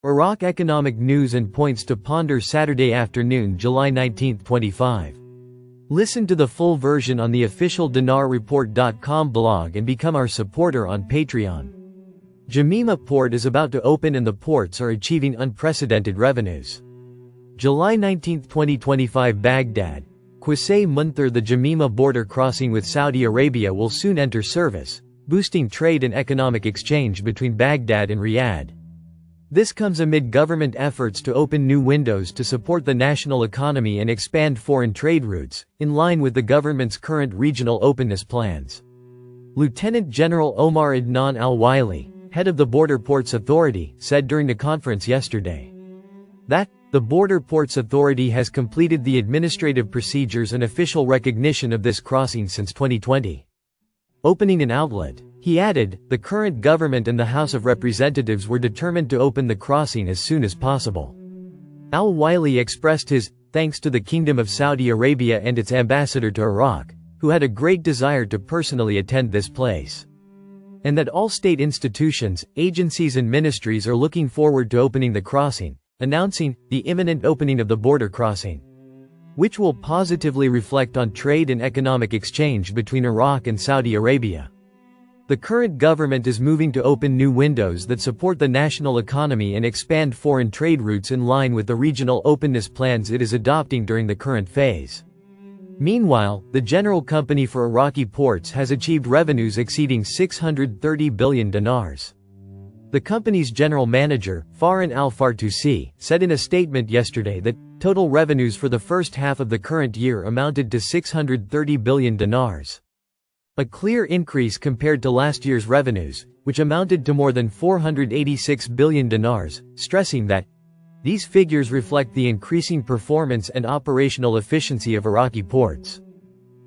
Iraq economic news and points to ponder Saturday afternoon, July 19, 25. Listen to the full version on the official dinarreport.com blog and become our supporter on Patreon. Jamima Port is about to open and the ports are achieving unprecedented revenues. July 19, 2025 Baghdad, Qusay Munthar. The Jamima border crossing with Saudi Arabia will soon enter service, boosting trade and economic exchange between Baghdad and Riyadh. This comes amid government efforts to open new windows to support the national economy and expand foreign trade routes, in line with the government's current regional openness plans. Lieutenant General Omar Adnan Al-Wili, head of the Border Ports Authority, said during the conference yesterday that the Border Ports Authority has completed the administrative procedures and official recognition of this crossing since 2020. Opening an outlet, he added, the current government and the House of Representatives were determined to open the crossing as soon as possible. Al-Wili expressed his thanks to the Kingdom of Saudi Arabia and its ambassador to Iraq, who had a great desire to personally attend this place, and that all state institutions, agencies and ministries are looking forward to opening the crossing, announcing the imminent opening of the border crossing, which will positively reflect on trade and economic exchange between Iraq and Saudi Arabia. The current government is moving to open new windows that support the national economy and expand foreign trade routes in line with the regional openness plans it is adopting during the current phase. Meanwhile, the General Company for Iraqi Ports has achieved revenues exceeding 630 billion dinars. The company's general manager, Farhan Al-Fartusi, said in a statement yesterday that total revenues for the first half of the current year amounted to 630 billion dinars. A clear increase compared to last year's revenues, which amounted to more than 486 billion dinars, stressing that these figures reflect the increasing performance and operational efficiency of Iraqi ports.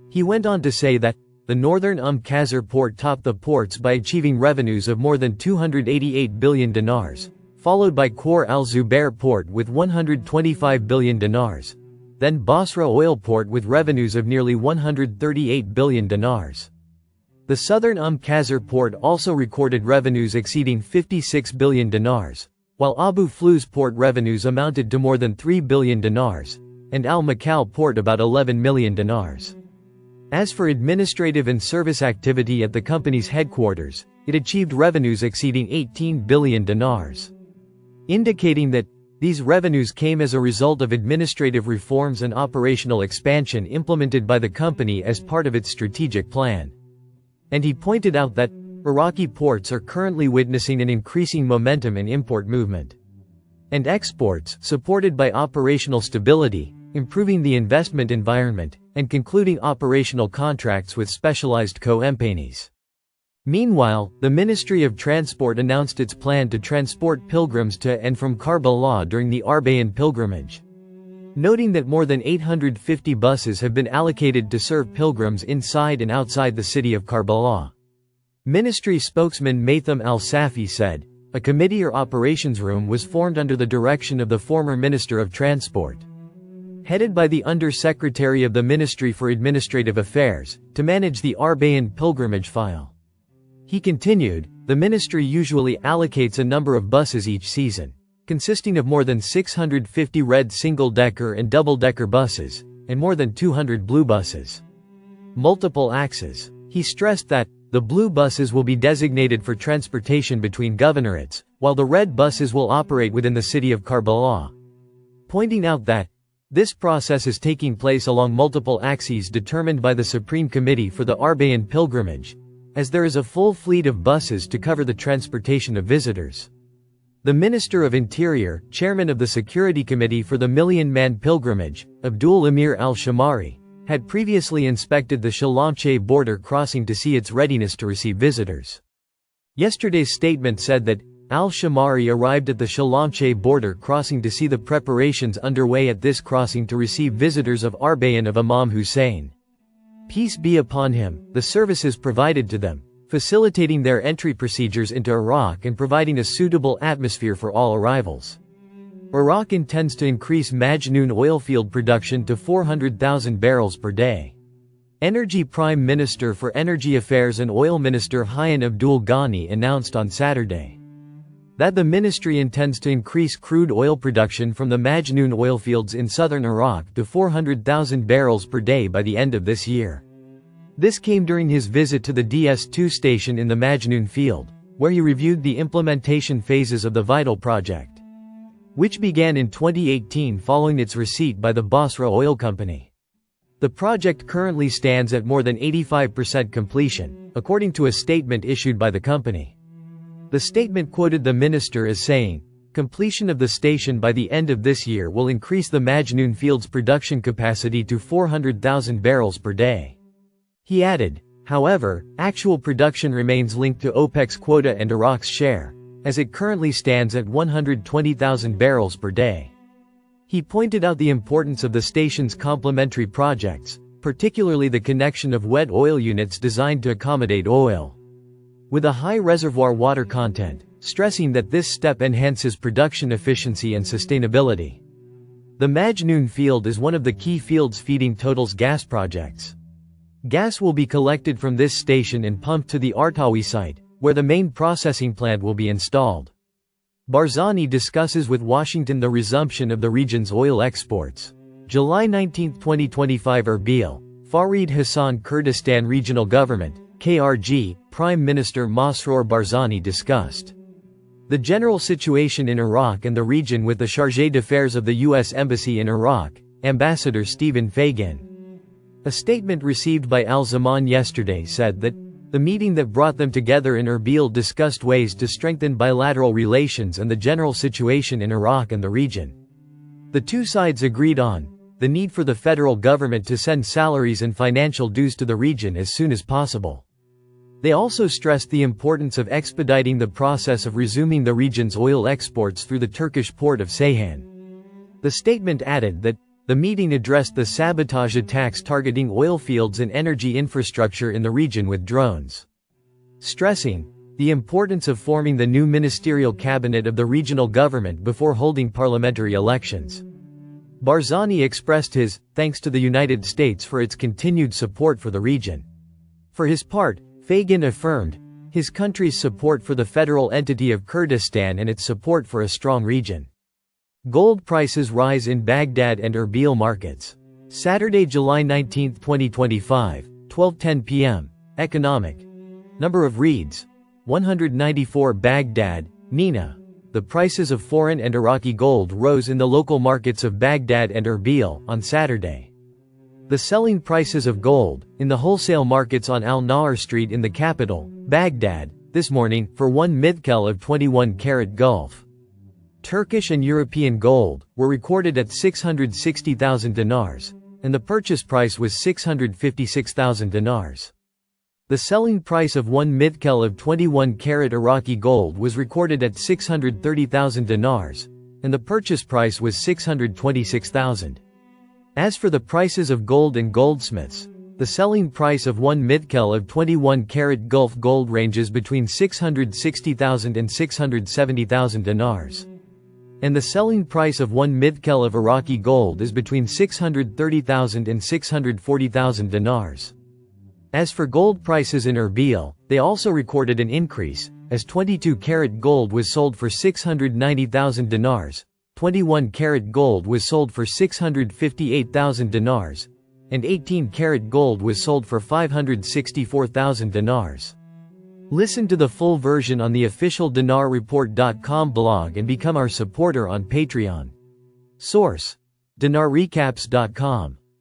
He went on to say that the northern Qasr port topped the ports by achieving revenues of more than 288 billion dinars, followed by Khor al-Zubair port with 125 billion dinars, then Basra oil port with revenues of nearly 138 billion dinars. The southern Qasr port also recorded revenues exceeding 56 billion dinars, while Abu Flus port revenues amounted to more than 3 billion dinars, and Al-Makal port about 11 million dinars. As for administrative and service activity at the company's headquarters, it achieved revenues exceeding 18 billion dinars, indicating that these revenues came as a result of administrative reforms and operational expansion implemented by the company as part of its strategic plan. And he pointed out that Iraqi ports are currently witnessing an increasing momentum in import movement and exports, supported by operational stability, improving the investment environment, and concluding operational contracts with specialized companies. Meanwhile, the Ministry of Transport announced its plan to transport pilgrims to and from Karbala during the Arbaeen pilgrimage, noting that more than 850 buses have been allocated to serve pilgrims inside and outside the city of Karbala. Ministry spokesman Maitham Al-Safi said, a committee or operations room was formed under the direction of the former Minister of Transport, headed by the Under-Secretary of the Ministry for Administrative Affairs, to manage the Arbaeen pilgrimage file. He continued, the ministry usually allocates a number of buses each season, consisting of more than 650 red single-decker and double-decker buses, and more than 200 blue buses. Multiple axes. He stressed that the blue buses will be designated for transportation between governorates, while the red buses will operate within the city of Karbala, pointing out that this process is taking place along multiple axes determined by the Supreme Committee for the Arbaeen pilgrimage, as there is a full fleet of buses to cover the transportation of visitors. The Minister of Interior, Chairman of the Security Committee for the Million-Man Pilgrimage, Abdul Amir al-Shamari, had previously inspected the Shalamche border crossing to see its readiness to receive visitors. Yesterday's statement said that al-Shamari arrived at the Shalamche border crossing to see the preparations underway at this crossing to receive visitors of Arbaeen of Imam Hussein, peace be upon him, the services provided to them, facilitating their entry procedures into Iraq and providing a suitable atmosphere for all arrivals. Iraq intends to increase Majnoon oilfield production to 400,000 barrels per day. Energy Prime Minister for Energy Affairs and Oil Minister Hayyan Abdul Ghani announced on Saturday. that the ministry intends to increase crude oil production from the Majnoon oil fields in southern Iraq to 400,000 barrels per day by the end of this year. This came during his visit to the DS2 station in the Majnoon field, where he reviewed the implementation phases of the Vital project, which began in 2018 following its receipt by the Basra Oil Company. The project currently stands at more than 85% completion, according to a statement issued by the company. The statement quoted the minister as saying, "Completion of the station by the end of this year will increase the Majnoon field's production capacity to 400,000 barrels per day." He added, however, actual production remains linked to OPEC's quota and Iraq's share, as it currently stands at 120,000 barrels per day. He pointed out the importance of the station's complementary projects, particularly the connection of wet oil units designed to accommodate oil with a high reservoir water content, stressing that this step enhances production efficiency and sustainability. The Majnoon field is one of the key fields feeding Total's gas projects. Gas will be collected from this station and pumped to the Artawi site, where the main processing plant will be installed. Barzani discusses with Washington the resumption of the region's oil exports. July 19, 2025. Erbil, Farid Hassan Kurdistan Regional Government, KRG, Prime Minister Masroor Barzani discussed the general situation in Iraq and the region with the Chargé d'Affaires of the U.S. Embassy in Iraq, Ambassador Stephen Fagan. A statement received by Al Zaman yesterday said that the meeting that brought them together in Erbil discussed ways to strengthen bilateral relations and the general situation in Iraq and the region. The two sides agreed on the need for the federal government to send salaries and financial dues to the region as soon as possible. They also stressed the importance of expediting the process of resuming the region's oil exports through the Turkish port of Ceyhan. The statement added that the meeting addressed the sabotage attacks targeting oil fields and energy infrastructure in the region with drones, stressing the importance of forming the new ministerial cabinet of the regional government before holding parliamentary elections. Barzani expressed his thanks to the United States for its continued support for the region. For his part, Fagan affirmed his country's support for the federal entity of Kurdistan and its support for a strong region. Gold prices rise in Baghdad and Erbil markets. Saturday, July 19, 2025, 12:10 p.m. Economic. Number of reads: 194. Baghdad, Nina. The prices of foreign and Iraqi gold rose in the local markets of Baghdad and Erbil on Saturday. The selling prices of gold in the wholesale markets on Al-Nahr Street in the capital, Baghdad, this morning, for 1 midkel of 21-karat Gulf Turkish and European gold, were recorded at 660,000 dinars, and the purchase price was 656,000 dinars. The selling price of 1 midkel of 21-karat Iraqi gold was recorded at 630,000 dinars, and the purchase price was 626,000. As for the prices of gold and goldsmiths, the selling price of 1 midkel of 21-karat Gulf gold ranges between 660,000 and 670,000 dinars. And the selling price of 1 midkel of Iraqi gold is between 630,000 and 640,000 dinars. As for gold prices in Erbil, they also recorded an increase, as 22-karat gold was sold for 690,000 dinars, 21-karat gold was sold for 658,000 dinars, and 18-karat gold was sold for 564,000 dinars. Listen to the full version on the official dinarreport.com blog and become our supporter on Patreon. Source: dinarrecaps.com